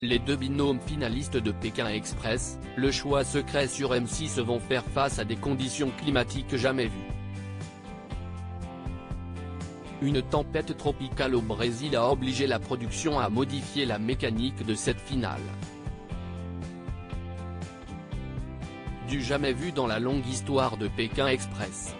Les deux binômes finalistes de Pékin Express, le choix secret sur M6 vont faire face à des conditions climatiques jamais vues. Une tempête tropicale au Brésil a obligé la production à modifier la mécanique de cette finale. Du jamais vu dans la longue histoire de Pékin Express.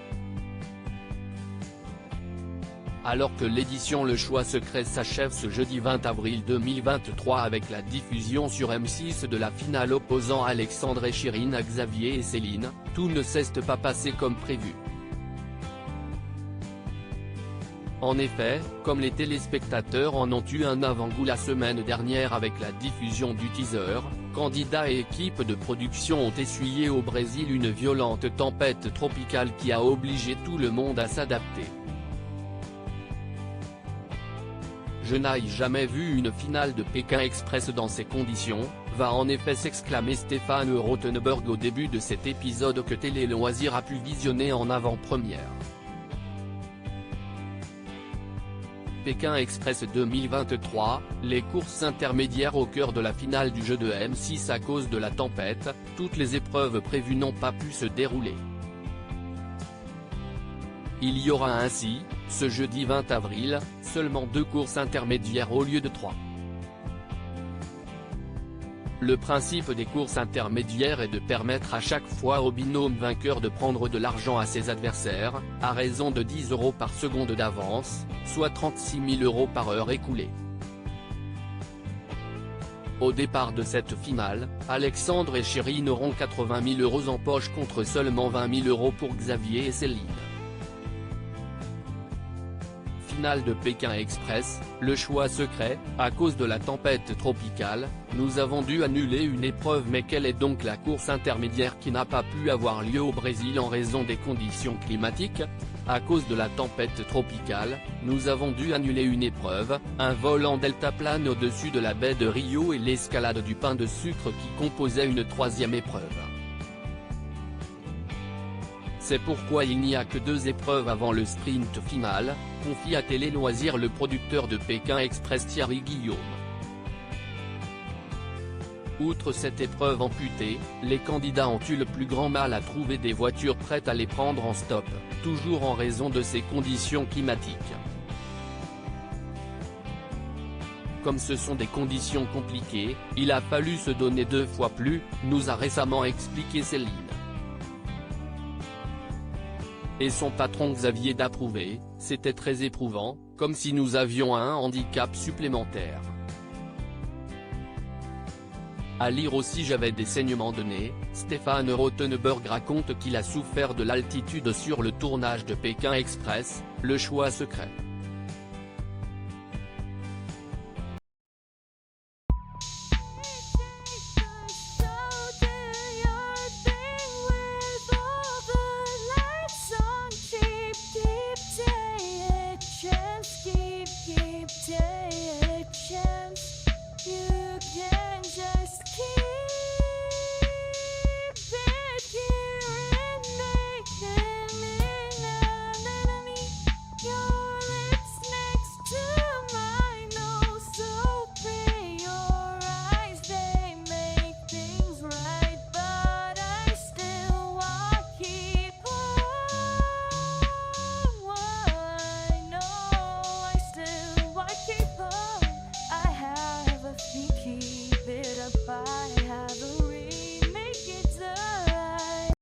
Alors que l'édition Le Choix Secret s'achève ce jeudi 20 avril 2023 avec la diffusion sur M6 de la finale opposant Alexandre et Chirine à Xavier et Céline, tout ne s'est pas passé comme prévu. En effet, comme les téléspectateurs en ont eu un avant-goût la semaine dernière avec la diffusion du teaser, candidats et équipes de production ont essuyé au Brésil une violente tempête tropicale qui a obligé tout le monde à s'adapter. Je n'ai jamais vu une finale de Pékin Express dans ces conditions, va en effet s'exclamer Stéphane Rothenberg au début de cet épisode que Télé Loisirs a pu visionner en avant-première. Pékin Express 2023, les courses intermédiaires au cœur de la finale du jeu de M6 à cause de la tempête, toutes les épreuves prévues n'ont pas pu se dérouler. Il y aura ainsi, ce jeudi 20 avril, seulement 2 courses intermédiaires au lieu de 3. Le principe des courses intermédiaires est de permettre à chaque fois au binôme vainqueur de prendre de l'argent à ses adversaires, à raison de 10 € par seconde d'avance, soit 36 000 € par heure écoulée. Au départ de cette finale, Alexandre et Chirine auront 80 000 € en poche contre seulement 20 000 € pour Xavier et Céline. Finale de Pékin Express, le choix secret, à cause de la tempête tropicale, nous avons dû annuler une épreuve. Mais quelle est donc la course intermédiaire qui n'a pas pu avoir lieu au Brésil en raison des conditions climatiques? À cause de la tempête tropicale, nous avons dû annuler une épreuve, un vol en deltaplane au-dessus de la baie de Rio et l'escalade du pain de sucre qui composait une 3e épreuve. C'est pourquoi il n'y a que 2 épreuves avant le sprint final, confie à Télé Loisirs le producteur de Pékin Express Thierry Guillaume. Outre cette épreuve amputée, les candidats ont eu le plus grand mal à trouver des voitures prêtes à les prendre en stop, toujours en raison de ces conditions climatiques. Comme ce sont des conditions compliquées, il a fallu se donner 2 fois plus, nous a récemment expliqué Céline. Et son patron Xavier d'approuver, c'était très éprouvant, comme si nous avions un handicap supplémentaire. À lire aussi j'avais des saignements de nez, Stéphane Rothenberg raconte qu'il a souffert de l'altitude sur le tournage de Pékin Express, le choix secret.